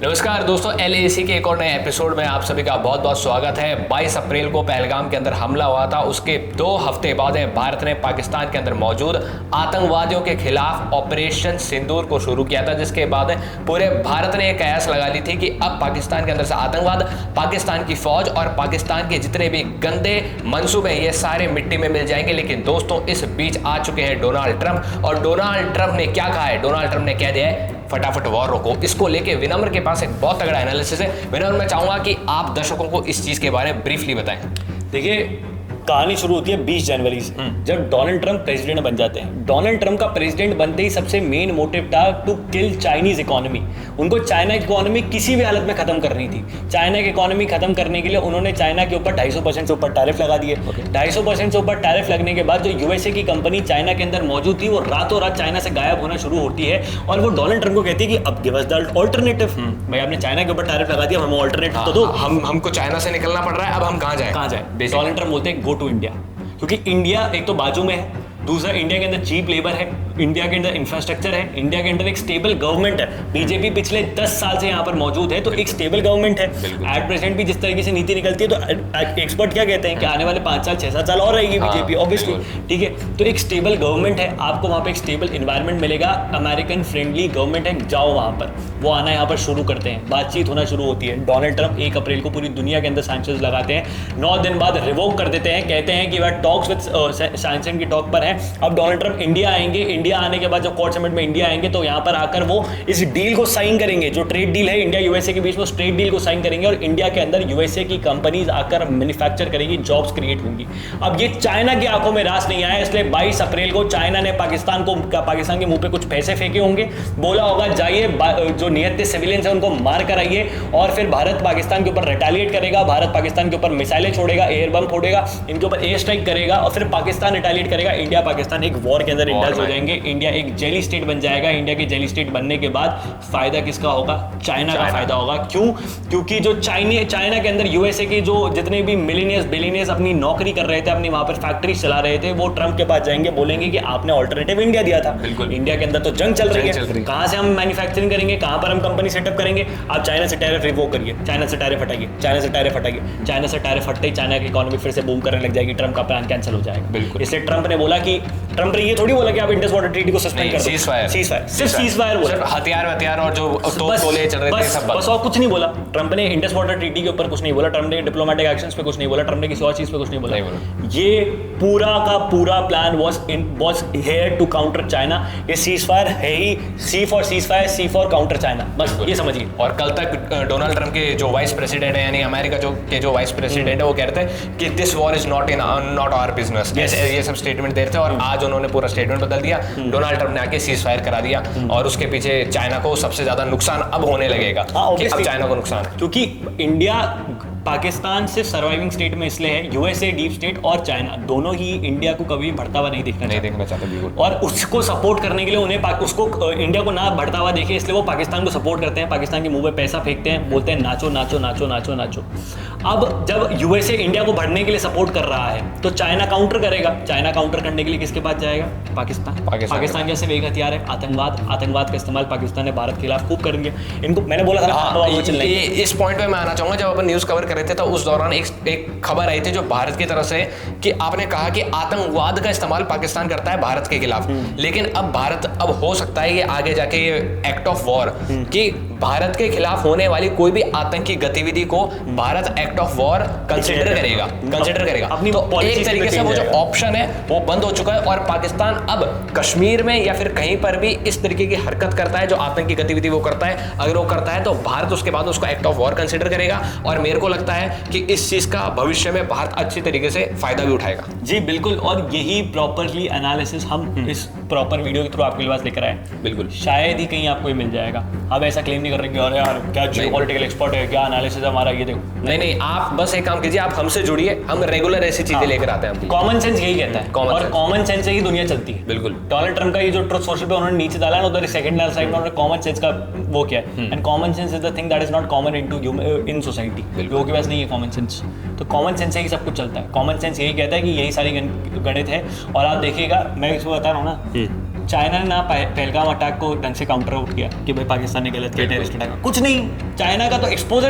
नमस्कार दोस्तों, LAC के एक और नए एपिसोड में आप सभी का बहुत बहुत स्वागत है। 22 अप्रैल को पहलगाम के अंदर हमला हुआ था। उसके 2 हफ्ते बाद भारत ने पाकिस्तान के अंदर मौजूद आतंकवादियों के खिलाफ ऑपरेशन सिंदूर को शुरू किया था, जिसके बाद पूरे भारत ने एक कयास लगा ली थी कि अब पाकिस्तान के अंदर से आतंकवाद, पाकिस्तान की फौज और पाकिस्तान के जितने भी गंदे मंसूबे ये सारे मिट्टी में मिल जाएंगे। लेकिन दोस्तों, इस बीच आ चुके हैं डोनाल्ड ट्रंप, और डोनाल्ड ट्रंप ने क्या कहा है? डोनाल्ड ट्रंप ने कह दिया है फटाफट वॉर रोको। इसको लेके विनम्र के पास एक बहुत तगड़ा एनालिसिस है। विनम्र, मैं चाहूंगा कि आप दर्शकों को इस चीज के बारे में ब्रीफली बताएं। देखिए, कहानी शुरू होती है 20 जनवरी से, जब डोनाल्ड ट्रंप प्रेसिडेंट बन जाते हैं। डोनाल्ड ट्रंप का प्रेसिडेंट बनते ही सबसे मेन मोटिव था टू किल चाइनीज इकोनॉमी। उनको चाइना की इकोनॉमी किसी भी हालत में खत्म करनी थी। चाइना की इकोनॉमी खत्म करने के लिए उन्होंने चाइना के ऊपर 250% से ऊपर टैरिफ लगा दिए। 250% से ऊपर टैरिफ लगने के बाद जो यूएसए की कंपनी चाइना के अंदर मौजूद थी, वो रातों रात चाइना से गायब होना शुरू होती है, और वो डोनाल्ड ट्रंप को कहती है कि अब गिव अस द ऑल्टरनेटिव। भाई, आपने चाइना के ऊपर टैरिफ लगा दिया, हमें ऑल्टरनेटिव तो दो। हमको चाइना से निकलना पड़ रहा है, अब हम कहाँ जाए? डोनाल्ड ट्रंप बोलते हैं गो टू इंडिया, क्योंकि इंडिया एक तो बाजू में है, दूसरा इंडिया के अंदर चीप लेबर है, इंडिया के अंदर इंफ्रास्ट्रक्चर है, इंडिया के अंदर एक स्टेबल गवर्नमेंट है। बीजेपी पिछले 10 साल से यहाँ पर मौजूद है, तो एक स्टेबल गवर्नमेंट है। एट प्रेजेंट भी जिस तरीके से नीति निकलती है, तो एक्सपर्ट क्या कहते हैं कि आने वाले 5 साल 6-7 साल और रहेगी बीजेपी, ऑब्वियसली। ठीक है, तो एक स्टेबल गवर्नमेंट है, आपको वहाँ पे एक स्टेबल इन्वायरमेंट मिलेगा, अमेरिकन फ्रेंडली गवर्नमेंट है। जाओ वहाँ पर, वो आना यहाँ पर शुरू करते हैं, बातचीत होना शुरू होती है। डोनाल्ड ट्रंप 1 अप्रैल को पूरी दुनिया के अंदर सैंक्शंस लगाते हैं, 9 दिन बाद रिवोक कर देते हैं, कहते हैं कि वह टॉक्स विद सैंक्शन की टॉक पर है। अब डोनाल्ड ट्रंप इंडिया आएंगे, इंडिया आने के बाद जब कोर्ट समिट में इंडिया आएंगे, तो यहाँ पर आकर वो इस डील को साइन करेंगे, जो ट्रेड डील है इंडिया यूएसए के बीच में, उस ट्रेड डील को साइन करेंगे, और इंडिया के अंदर यूएसए की कंपनीज आकर मैन्युफैक्चर करेंगी, जॉब्स क्रिएट होंगी। अब ये चाइना की आंखों में रास नहीं आया, इसलिए 22 अप्रैल को चाइना ने पाकिस्तान के मुंह पे कुछ पैसे फेंके होंगे, बोला होगा जाइए जो नियत सिविलियंस है उनको मार कर आइए, और फिर भारत पाकिस्तान के ऊपर रिटेलिएट करेगा, भारत पाकिस्तान के ऊपर मिसाइलें छोड़ेगा, एयर बम फोड़ेगा, इनके ऊपर एयर स्ट्राइक करेगा, और फिर पाकिस्तान रिटेलिएट करेगा। इंडिया पाकिस्तान एक वॉर के अंदर इंडल्ज हो जाएंगे, इंडिया एक जेली स्टेट बन जाएगा। इंडिया के जेली स्टेट बनने के बाद फायदा किसका होगा? चाइना का फायदा होगा। क्यों? क्योंकि जो चाइना के अंदर यूएसए के जो जितने भी मिलियनियर्स बिलियनियर्स अपनी नौकरी कर रहे थे, अपनी वहां पर फैक्ट्री चला रहे थे, वो ट्रंप के पास जाएंगे, बोलेंगे कि आपने ऑल्टरनेटिव इंडिया दिया था। इंडिया के अंदर तो जंग चल रही है, कहां से हम मैन्युफैक्चरिंग करेंगे, कहां पर हम कंपनी सेटअप करेंगे? आप चाइना से टैरिफ रिवोक करिए, चाइना से टैरिफ हटाइए, चाइना से टैरिफ हटाइए। चाइना से टैरिफ हटते ही चाइना की इकोनॉमी फिर से बूम करने लग जाएगी, ट्रंप का प्लान कैंसिल हो जाएगा। इसलिए ट्रंप ने बोला कि ट्रंप ने ये थोड़ी बोला कि आप इंडस वाटर ट्रीटी को सस्पेंड कर दो, सिर्फ सीजफायर बोला, हथियार और जो गोले चल रहे थे सब बस, और कुछ नहीं बोला। ट्रंप ने इंडस वाटर ट्रीटी के ऊपर कुछ नहीं बोला, ट्रंप ने डिप्लोमेटिक एक्शंस पे कुछ नहीं बोला, ट्रंप ने किसी और चीज पे कुछ नहीं बोला। ये पूरा का पूरा plan was here to counter China. ये सीजफायर है ही, C for ceasefire, C for counter China, बस ये समझिए। और कल तक डोनाल्ड ट्रंप के जो वाइस प्रेसिडेंट है, यानी अमेरिका जो वाइस प्रेसिडेंट है, वो कह रहे थे कि this war is not our business, ये सब स्टेटमेंट दे रहे थे, और आज उन्होंने पूरा स्टेटमेंट बदल दिया। डोनाल्ड ट्रंप ने आके सीज फायर करा दिया, और उसके पीछे चाइना को सबसे ज्यादा नुकसान अब होने लगेगा। अब चाइना को नुकसान है, क्योंकि इंडिया पाकिस्तान सिर्फ सर्वाइविंग स्टेट में इसलिए है, यूएसए डीप स्टेट और चाइना दोनों ही इंडिया को कभी बढ़ता हुआ नहीं देखना चाहते, और उसको सपोर्ट करने के लिए उन्हें उसको इंडिया को ना बढ़ता हुआ देखे, इसलिए वो पाकिस्तान को सपोर्ट करते हैं, पाकिस्तान के मुंह पे पैसा फेंकते हैं, बोलते हैं नाचो नाचो नाचो नाचो नाचो। अब जब यूएसए इंडिया को बढ़ने के लिए सपोर्ट कर रहा है, तो चाइना काउंटर करेगा। चाइना काउंटर करने के लिए किसके पास जाएगा? पाकिस्तान जैसे एक हथियार है, आतंकवाद का इस्तेमाल पाकिस्तान ने भारत के खिलाफ खूब कर दिया। इनको मैंने बोला था, इस पॉइंट पे मैं आना चाहूंगा। जब अपन न्यूज कवर कर रहे थे, तो उस दौरान एक खबर आई थी जो भारत की तरफ से, कि आपने कहा कि आतंकवाद का इस्तेमाल पाकिस्तान करता है भारत के खिलाफ, लेकिन अब भारत हो सकता है ये आगे जाके ये एक्ट ऑफ वॉर, कि भारत के खिलाफ होने वाली कोई भी आतंकी गतिविधि को Bharat act of war consider करेगा। तो एक तरीके से वो जो ऑप्शन है वो बंद हो चुका है, और पाकिस्तान अब कश्मीर में या फिर कहीं पर भी इस तरीके की हरकत करता है, जो आतंकी गतिविधि वो करता है, अगर वो करता है तो भारत उसके बाद उसको एक्ट ऑफ वॉर कंसिडर करेगा। और मेरे को लगता है कि इस चीज का भविष्य में भारत अच्छी तरीके से फायदा भी उठाएगा। जी बिल्कुल, और यही प्रॉपरली एनालिसिस हम इस प्रॉपर वीडियो के थ्रू आपके पास लेकर आए। बिल्कुल, शायद ही कहीं आपको मिल जाएगा। अब ऐसा क्लेम नहीं कर रहे कि अरे यार क्या जियोपॉलिटिकल एक्सपर्ट है, क्या एनालिसिस है हमारा, ये देखो। नहीं, आप बस एक काम कीजिए, आप हमसे जुड़िए, हम रेगुलर ऐसी चीजें लेकर आते हैं। कॉमन सेंस यही कहता है, और कॉमन सेंस से ही दुनिया चलती है। बिल्कुल, डोनाल्ड ट्रंप का ये जो ट्रुथ सोशल पे उन्होंने नीचे डाला है, उधर सेकंड साइड में उन्होंने कॉमन सेंस का वो किया है। And common sense is the thing that is not common in society. लोगों के पास नहीं है कॉमन सेंस, तो कॉमन सेंस से ही सब कुछ चलता है। कॉमन सेंस यही कहता है कि यही सारी गणित है। और आप देखिएगा, मैं इसको बता रहा हूँ ना, चाइना ने ना पहलगाम अटैक को ढंग से काउंटर आउट किया कि भाई पाकिस्तान ने गलत किया टेररिस्ट अटैक, कुछ नहीं। चाइना का तो एक्सपोजर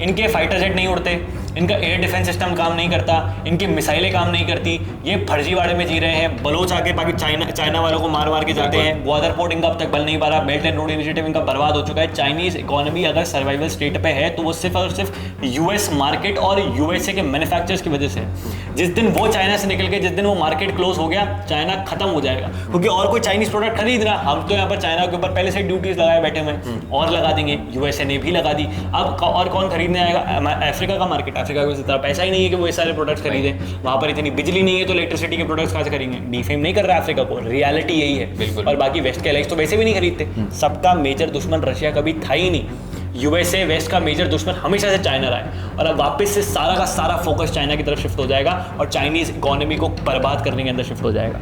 इनके फाइटर जेट नहीं उड़ते, इनका एयर डिफेंस सिस्टम काम नहीं करता, इनकी मिसाइलें काम नहीं करती, ये फर्जीवाड़े में जी रहे हैं। बलोच आके बाकी चाइना वालों को मार मार के जाते हैं। ग्वादर पोर्ट इनका अब तक बन नहीं पा रहा, बेल्ट एंड रोड इनिशिएटिव इनका बर्बाद हो चुका है। चाइनीज इकोनॉमी अगर सर्वाइवल स्टेट पे है तो वो सिर्फ और सिर्फ यूएस मार्केट और यूएसए के मैन्युफैक्चरर्स की वजह से है। जिस दिन वो चाइना से निकल के, जिस दिन वो मार्केट क्लोज हो गया, चाइना खत्म हो जाएगा, क्योंकि और कोई चाइनीज प्रोडक्ट खरीद रहा। हम तो यहाँ पर चाइना के ऊपर पहले से ड्यूटीज लगाए बैठे हुए हैं और लगा देंगे, यूएसए ने भी लगा दी। अब और कौन खरीदने आएगा? अफ्रीका का मार्केट, अफ्रीका को इतना पैसा ही नहीं है कि वो ये सारे प्रोडक्ट्स खरीदें, वहां पर इतनी बिजली नहीं है तो इलेक्ट्रिसिटी के प्रोडक्ट्स कहाँ से खरीदेंगे? डिफेम नहीं कर रहा अफ्रीका को, रियलिटी यही है। बिल्कुल। और बाकी वेस्ट के एलाइज तो वैसे भी नहीं खरीदते। सबका मेजर दुश्मन रशिया कभी था ही नहीं, यूएसए वेस्ट का मेजर दुश्मन हमेशा से चाइना रहा है। और अब वापस से सारा का सारा फोकस चाइना की तरफ शिफ्ट हो जाएगा और चाइनीज इकोनॉमी को बर्बाद करने के अंदर शिफ्ट हो जाएगा।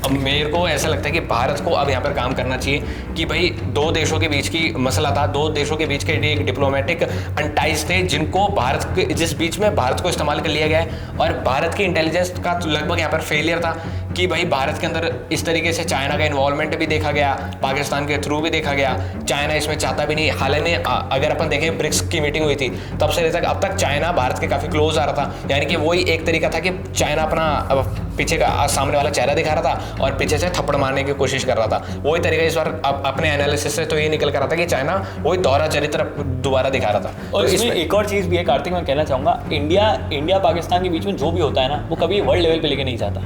अब मेरे को ऐसा लगता है कि भारत को अब यहाँ पर काम करना चाहिए कि भाई दो देशों के बीच की मसला था, दो देशों के बीच के एक डिप्लोमेटिक अंटाइज थे जिनको भारत के जिस बीच में भारत को इस्तेमाल कर लिया गया है। और भारत की इंटेलिजेंस का तो लगभग यहाँ पर फेलियर था कि भाई भारत के अंदर इस तरीके से चाइना का इन्वॉल्वमेंट भी देखा गया, पाकिस्तान के थ्रू भी देखा गया। चाइना इसमें चाहता भी नहीं। हालांकि अगर अपन देखें ब्रिक्स की मीटिंग हुई थी तब से लेकर अब तक चाइना भारत के काफ़ी क्लोज आ रहा था, यानी कि वही एक तरीका था कि चाइना अपना पीछे का सामने वाला चेहरा दिखा रहा था और पीछे से थप्पड़ मारने की कोशिश कर रहा था। वही तरीका इस बार अपने एनालिसिस से तो ये निकल कर रहा था कि चाइना वही दोहरा चरित्र दोबारा दिखा रहा था। और इसमें एक और चीज़ भी है कार्तिक, मैं कहना चाहूँगा, इंडिया पाकिस्तान के बीच में जो भी होता है ना, वो कभी वर्ल्ड लेवल पे लेके नहीं जाता,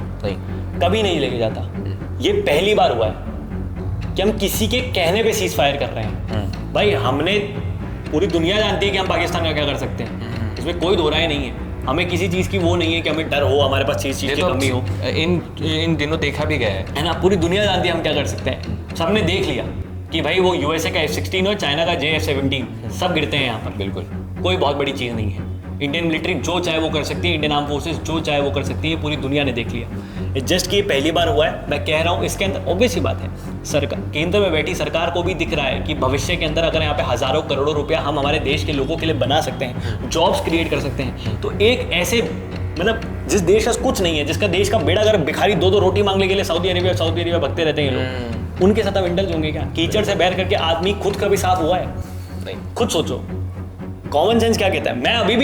कभी नहीं लेके जाता। ये पहली बार हुआ है कि हम किसी के कहने पे सीज फायर कर रहे हैं। भाई हमने, पूरी दुनिया जानती है कि हम पाकिस्तान का क्या कर सकते हैं, इसमें कोई दो राय नहीं है। हमें किसी चीज़ की वो नहीं है कि हमें डर हो, हमारे पास चीज़ की कमी हो। इन दिनों देखा भी गया है ना, पूरी दुनिया जानती है हम क्या कर सकते हैं। सबने देख लिया कि भाई वो यूएसए का F-16 और चाइना का JF-17 सब गिरते हैं यहाँ पर। बिल्कुल कोई बहुत बड़ी चीज़ नहीं है। इंडियन मिलिट्री जो चाहे वो कर सकती है, इंडियन आर्म फोर्सेस जो चाहे वो कर सकती है, पूरी दुनिया ने देख लिया। जस्ट कि ये पहली बार हुआ है, मैं कह रहा हूँ। इसके अंदर ऑब्वियस ही बात है, सरकार केंद्र में बैठी सरकार को भी दिख रहा है कि भविष्य के अंदर अगर यहाँ पे हजारों करोड़ों रुपया हम हमारे देश के लोगों के लिए बना सकते हैं, जॉब्स क्रिएट कर सकते हैं, तो एक ऐसे मतलब जिस देश का कुछ नहीं है, जिसका देश का बेड़ा अगर भिखारी दो रोटी मांगने के लिए सऊदी अरेबिया भगते रहते हैं लोग, उनके साथ अब इंडल्ज होंगे क्या? कीचड़ से बैर करके आदमी खुद कभी साफ हुआ है? नहीं। खुद सोचो, कॉमन सेंस क्या कहता है? मैं अभी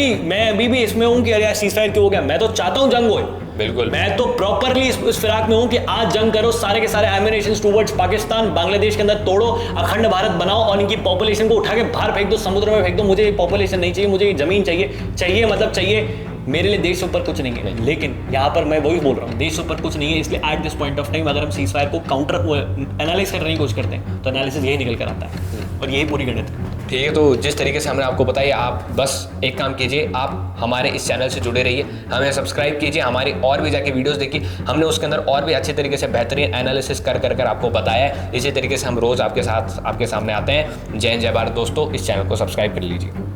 भी इसमें हूँ कि अरे सीज फायर क्यों हो गया। मैं तो चाहता हूँ जंग होए, बिल्कुल। मैं तो प्रॉपरली इस फिराक में हूँ कि आज जंग करो, सारे के सारे एमिनेशंस टुवर्ड्स पाकिस्तान, बांग्लादेश के अंदर तोड़ो, अखंड भारत बनाओ और इनकी पॉपुलेशन को उठा के बाहर फेंक दो, समुद्र में फेंक दो। मुझे पॉपुलेशन नहीं चाहिए, मुझे जमीन चाहिए मतलब चाहिए। मेरे लिए देश से ऊपर कुछ नहीं है। लेकिन यहाँ पर मैं वही बोल रहा हूँ, देश से ऊपर कुछ नहीं है। इसलिए at this point of time अगर हम सीज फायर को काउंटर एनालाइज करने की कोशिश करते हैं तो एनालिसिस यही निकल कर आता है और यही पूरी गणित है। ठीक है, तो जिस तरीके से हमने आपको बताया, आप बस एक काम कीजिए, आप हमारे इस चैनल से जुड़े रहिए, हमें सब्सक्राइब कीजिए, हमारी और भी जाके वीडियोस देखिए। हमने उसके अंदर और भी अच्छे तरीके से बेहतरीन एनालिसिस कर आपको बताया है। इसी तरीके से हम रोज़ आपके सामने आते हैं। जय हिंद, जय भारत दोस्तों, इस चैनल को सब्सक्राइब कर लीजिए।